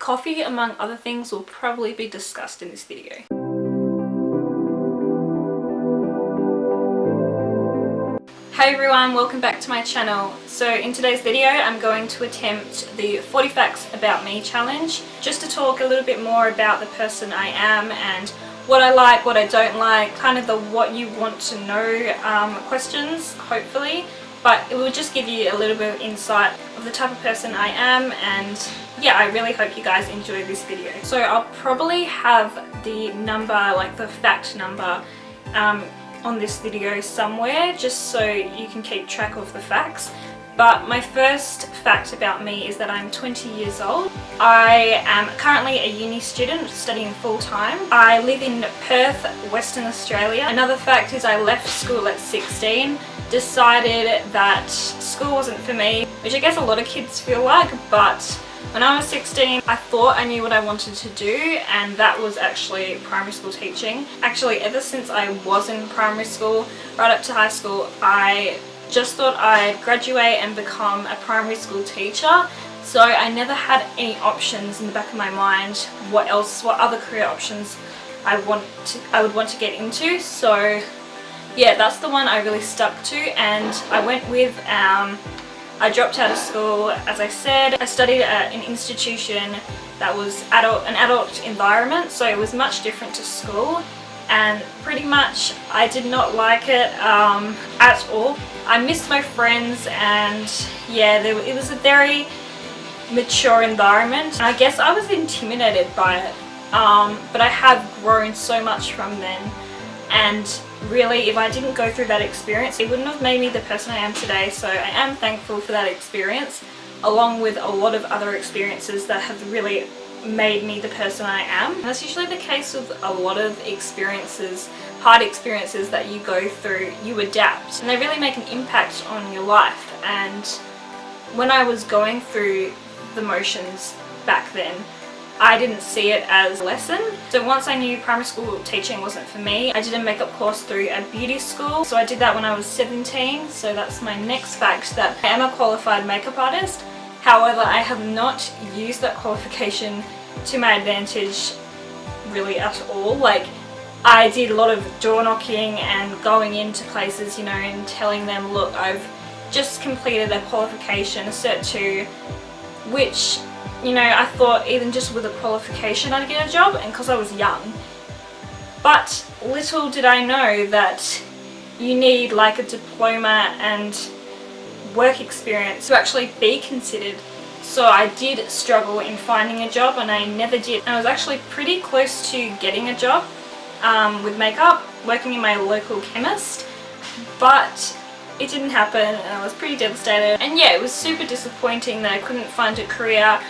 Coffee, among other things, will probably be discussed in this video. Hey everyone, welcome back to my channel. So in today's video I'm going to attempt the 40 facts about me challenge, just to talk a little bit more about the person I am and what I like, what I don't like, kind of the what you want to know questions, hopefully. But it will just give you a little bit of insight of the type of person I am, and yeah, I really hope you guys enjoy this video. So I'll probably have the number, like the fact number, on this video somewhere, just so you can keep track of the facts. But my first fact about me is that I'm 20 years old. I am currently a uni student studying full-time. I live in Perth, Western Australia. Another fact is I left school at 16, decided that school wasn't for me, which I guess a lot of kids feel like, but when I was 16, I thought I knew what I wanted to do, and that was actually primary school teaching. Actually, ever since I was in primary school, right up to high school, I just thought I'd graduate and become a primary school teacher. So I never had any options in the back of my mind, what other career options I would want to get into. So yeah, that's the one I really stuck to, and I went with I dropped out of school, as I said. I studied at an institution that was an adult environment, so it was much different to school, and pretty much I did not like it at all. I missed my friends, and yeah, it was a very mature environment. I guess I was intimidated by it, but I have grown so much from then, and really, if I didn't go through that experience, it wouldn't have made me the person I am today. So I am thankful for that experience, along with a lot of other experiences that have really made me the person I am. And that's usually the case with a lot of experiences, hard experiences that you go through. You adapt, and they really make an impact on your life. And when I was going through the motions back then, I didn't see it as a lesson. So once I knew primary school teaching wasn't for me, I did a makeup course through a beauty school. So I did that when I was 17. So that's my next fact, that I am a qualified makeup artist. However, I have not used that qualification to my advantage really at all. Like, I did a lot of door knocking and going into places, you know, and telling them, look, I've just completed a qualification, a Cert 2, which, you know, I thought even just with a qualification I'd get a job, and because I was young. But little did I know that you need like a diploma and work experience to actually be considered. So I did struggle in finding a job, and I never did. And I was actually pretty close to getting a job with makeup, working in my local chemist, but it didn't happen, and I was pretty devastated. And yeah, it was super disappointing that I couldn't find a career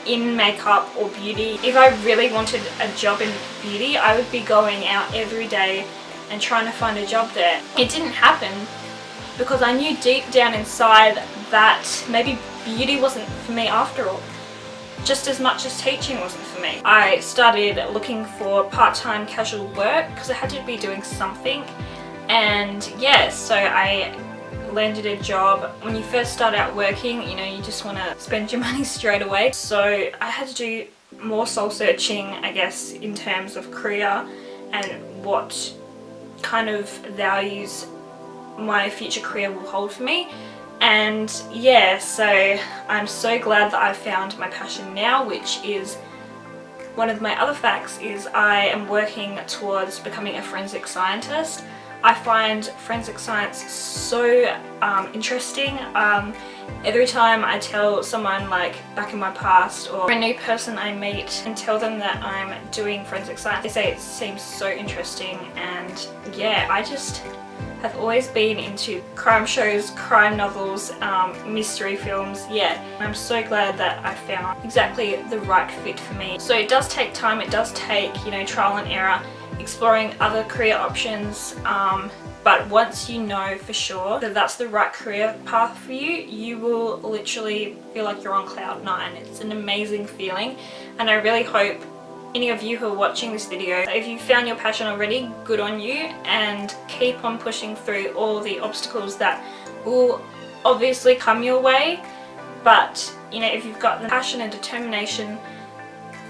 in makeup or beauty. If I really wanted a job in beauty, I would be going out every day and trying to find a job there. It didn't happen because I knew deep down inside that maybe beauty wasn't for me after all, just as much as teaching wasn't for me. I started looking for part-time casual work because I had to be doing something, and yeah, so I landed a job. When you first start out working, you know, you just want to spend your money straight away. So I had to do more soul searching, I guess, in terms of career and what kind of values my future career will hold for me. And yeah, so I'm so glad that I found my passion now, which is one of my other facts, is I am working towards becoming a forensic scientist. I find forensic science so interesting. Every time I tell someone, like back in my past, or a new person I meet and tell them that I'm doing forensic science, they say it seems so interesting. And yeah, I just have always been into crime shows, crime novels, mystery films, yeah. I'm so glad that I found exactly the right fit for me. So it does take time, it does take, you know, trial and error, exploring other career options, but once you know for sure that that's the right career path for you, you will literally feel like you're on cloud 9. It's an amazing feeling, and I really hope any of you who are watching this video, if you found your passion already, good on you, and keep on pushing through all the obstacles that will obviously come your way. But you know, if you've got the passion and determination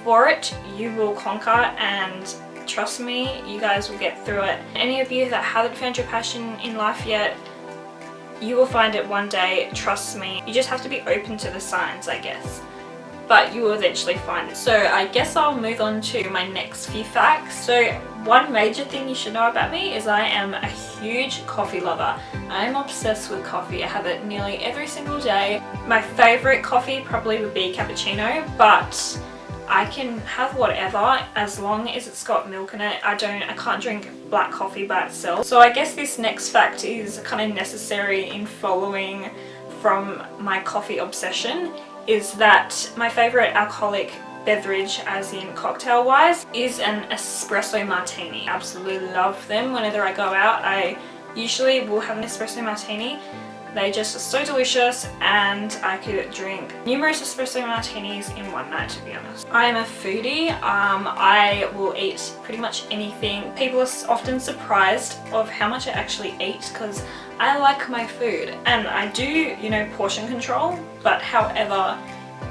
for it. You will conquer, and trust me, you guys will get through it. Any of you that haven't found your passion in life yet, you will find it one day, trust me. You just have to be open to the signs, I guess. But you will eventually find it. So I guess I'll move on to my next few facts. So one major thing you should know about me is I am a huge coffee lover. I am obsessed with coffee. I have it nearly every single day. My favorite coffee probably would be cappuccino, but I can have whatever as long as it's got milk in it. I can't drink black coffee by itself. So I guess this next fact is kind of necessary in following from my coffee obsession, is that my favorite alcoholic beverage, as in cocktail wise, is an espresso martini. I absolutely love them. Whenever I go out, I usually will have an espresso martini. They just are so delicious, and I could drink numerous espresso martinis in one night, to be honest. I am a foodie. I will eat pretty much anything. People are often surprised of how much I actually eat because I like my food, and I do, you know, portion control. But however,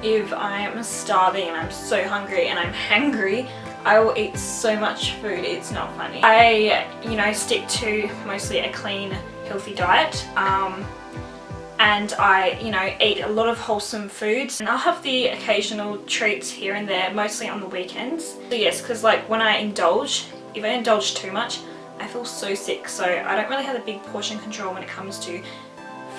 if I'm starving and I'm so hungry and I'm hangry, I will eat so much food, it's not funny. I, you know, stick to mostly a clean, healthy diet. And I, you know, eat a lot of wholesome foods, and I'll have the occasional treats here and there, mostly on the weekends. So yes, because like when I indulge, if I indulge too much, I feel so sick. So I don't really have a big portion control when it comes to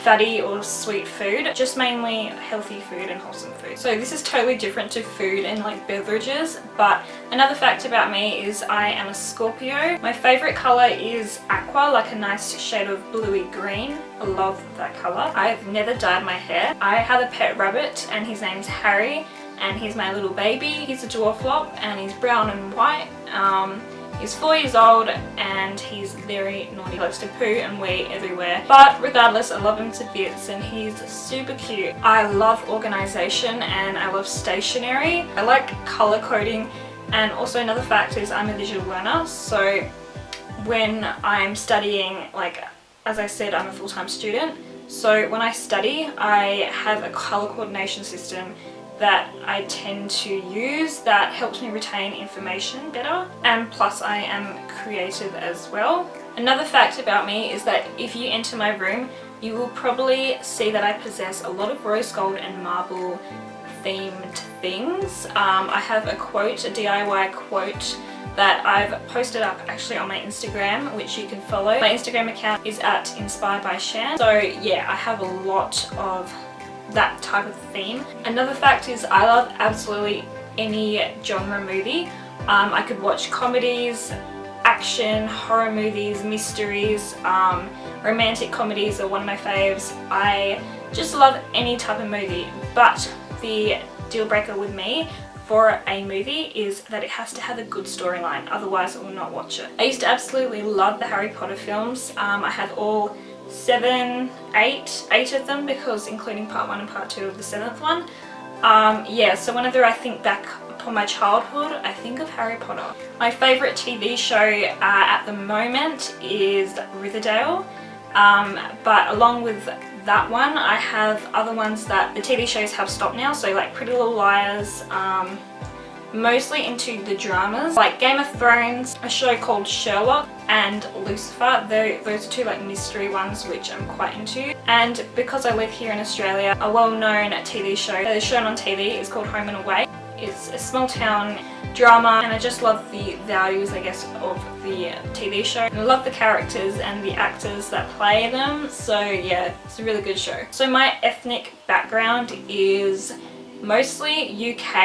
fatty or sweet food, just mainly healthy food and wholesome food. So this is totally different to food and like beverages, but another fact about me is I am a Scorpio. My favorite color is aqua, like a nice shade of bluey green. I love that color. I've never dyed my hair. I have a pet rabbit and his name's Harry, and he's my little baby. He's a dwarf lop and he's brown and white. He's 4 years old and he's very naughty. He likes to poo and wee everywhere. But regardless, I love him to bits and he's super cute. I love organization and I love stationery. I like color coding, and also another fact is I'm a visual learner. So when I'm studying, like as I said, I'm a full-time student. So when I study, I have a color coordination system that I tend to use that helps me retain information better, and plus I am creative as well. Another fact about me is that if you enter my room, you will probably see that I possess a lot of rose gold and marble themed things. I have a quote, a DIY quote that I've posted up actually on my Instagram, which you can follow. My Instagram account is at Inspirebyshan. So yeah, I have a lot of that type of theme. Another fact is I love absolutely any genre movie. I could watch comedies, action, horror movies, mysteries, romantic comedies are one of my faves. I just love any type of movie, but the deal breaker with me for a movie is that it has to have a good storyline, otherwise I will not watch it. I used to absolutely love the Harry Potter films. I had all 8 of them, because including part 1 and part 2 of the 7th one. Yeah, so whenever I think back upon my childhood, I think of Harry Potter. My favourite TV show at the moment is Riverdale, but along with that one I have other ones that the TV shows have stopped now, so like Pretty Little Liars, mostly into the dramas like Game of Thrones, a show called Sherlock, and Lucifer. Those are 2 like mystery ones which I'm quite into. And because I live here in Australia, a well-known TV show that is shown on TV is called Home and Away. It's a small town drama, and I just love the values, I guess, of the TV show. And I love the characters and the actors that play them, so yeah, it's a really good show. So my ethnic background is mostly UK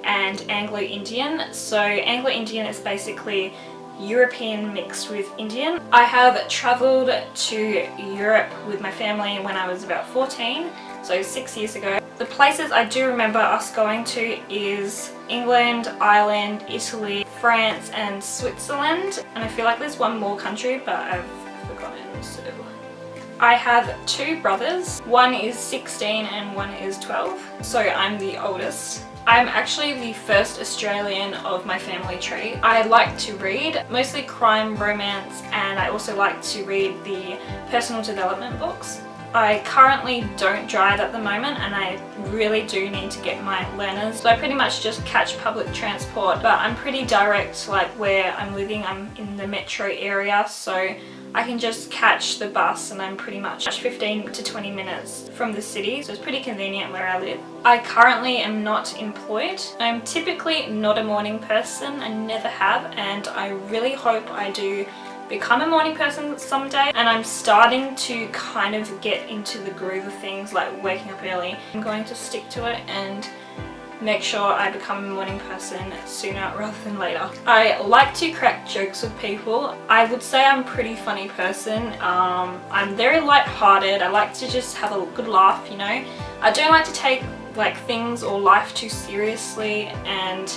and Anglo-Indian. So Anglo-Indian is basically European mixed with Indian. I have travelled to Europe with my family when I was about 14, so 6 years ago. The places I do remember us going to is England, Ireland, Italy, France and Switzerland, and I feel like there's one more country but I've forgotten. So I have 2 brothers. One is 16 and one is 12, so I'm the oldest. I'm actually the first Australian of my family tree. I like to read, mostly crime, romance, and I also like to read the personal development books. I currently don't drive at the moment, and I really do need to get my learners. So I pretty much just catch public transport, but I'm pretty direct, like where I'm living. I'm in the metro area, so I can just catch the bus and I'm pretty much 15 to 20 minutes from the city, so it's pretty convenient where I live. I currently am not employed. I'm typically not a morning person, I never have, and I really hope I do become a morning person someday, and I'm starting to kind of get into the groove of things, like waking up early. I'm going to stick to it and make sure I become a morning person sooner rather than later. I like to crack jokes with people. I would say I'm a pretty funny person. I'm very light-hearted. I like to just have a good laugh, you know. I don't like to take like things or life too seriously, and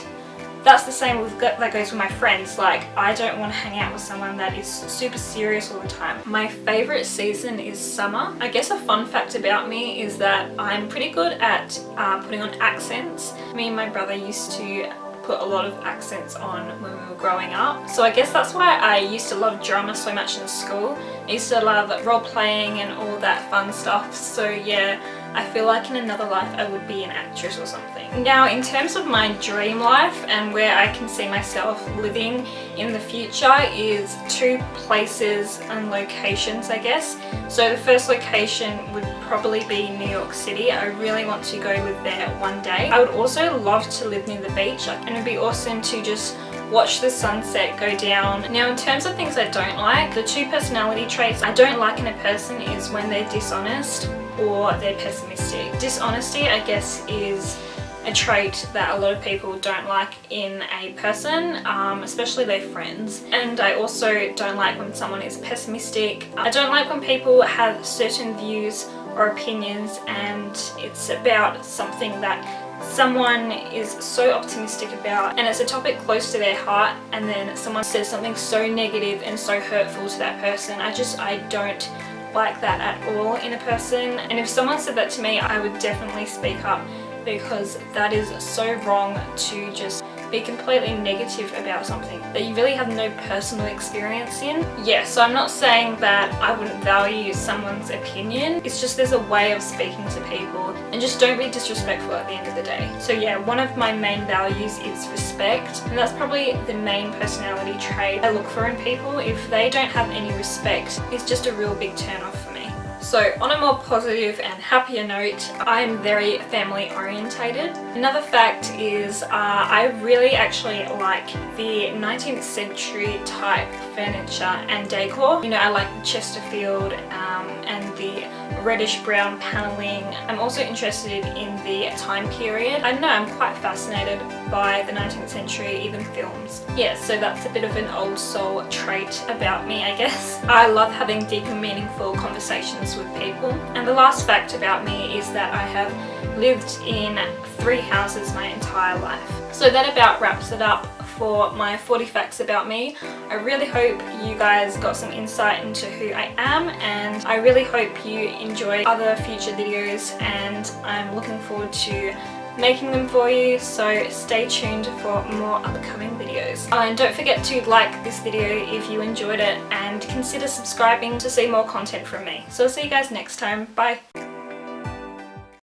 that's the same with that goes with my friends. Like, I don't want to hang out with someone that is super serious all the time. My favorite season is summer. I guess a fun fact about me is that I'm pretty good at putting on accents. Me and my brother used to put a lot of accents on when we were growing up. So I guess that's why I used to love drama so much in school. I used to love role playing and all that fun stuff. So yeah, I feel like in another life I would be an actress or something. Now, in terms of my dream life and where I can see myself living in the future is 2 places and locations, I guess. So the first location would probably be New York City. I really want to go live there one day. I would also love to live near the beach, and it would be awesome to just watch the sunset go down. Now, in terms of things I don't like, the 2 personality traits I don't like in a person is when they're dishonest or they're pessimistic. Dishonesty, I guess, is a trait that a lot of people don't like in a person, especially their friends. And I also don't like when someone is pessimistic. I don't like when people have certain views or opinions and it's about something that someone is so optimistic about and it's a topic close to their heart, and then someone says something so negative and so hurtful to that person. I don't like that at all in a person, and if someone said that to me, I would definitely speak up, because that is so wrong to just be completely negative about something that you really have no personal experience in. Yeah, so I'm not saying that I wouldn't value someone's opinion, it's just there's a way of speaking to people, and just don't be disrespectful at the end of the day. So yeah, one of my main values is respect, and that's probably the main personality trait I look for in people. If they don't have any respect, it's just a real big turn off for me. So on a more positive and happier note, I am very family orientated. Another fact is I really actually like the 19th century type furniture and decor. You know, I like the Chesterfield and the reddish brown paneling. I'm also interested in the time period. I don't know, I'm quite fascinated by the 19th century, even films. Yeah, so that's a bit of an old soul trait about me, I guess. I love having deep and meaningful conversations with people. And the last fact about me is that I have lived in 3 houses my entire life. So that about wraps it up for my 40 facts about me. I really hope you guys got some insight into who I am, and I really hope you enjoy other future videos, and I'm looking forward to making them for you, so stay tuned for more upcoming videos. And don't forget to like this video if you enjoyed it, and consider subscribing to see more content from me. So I'll see you guys next time. Bye!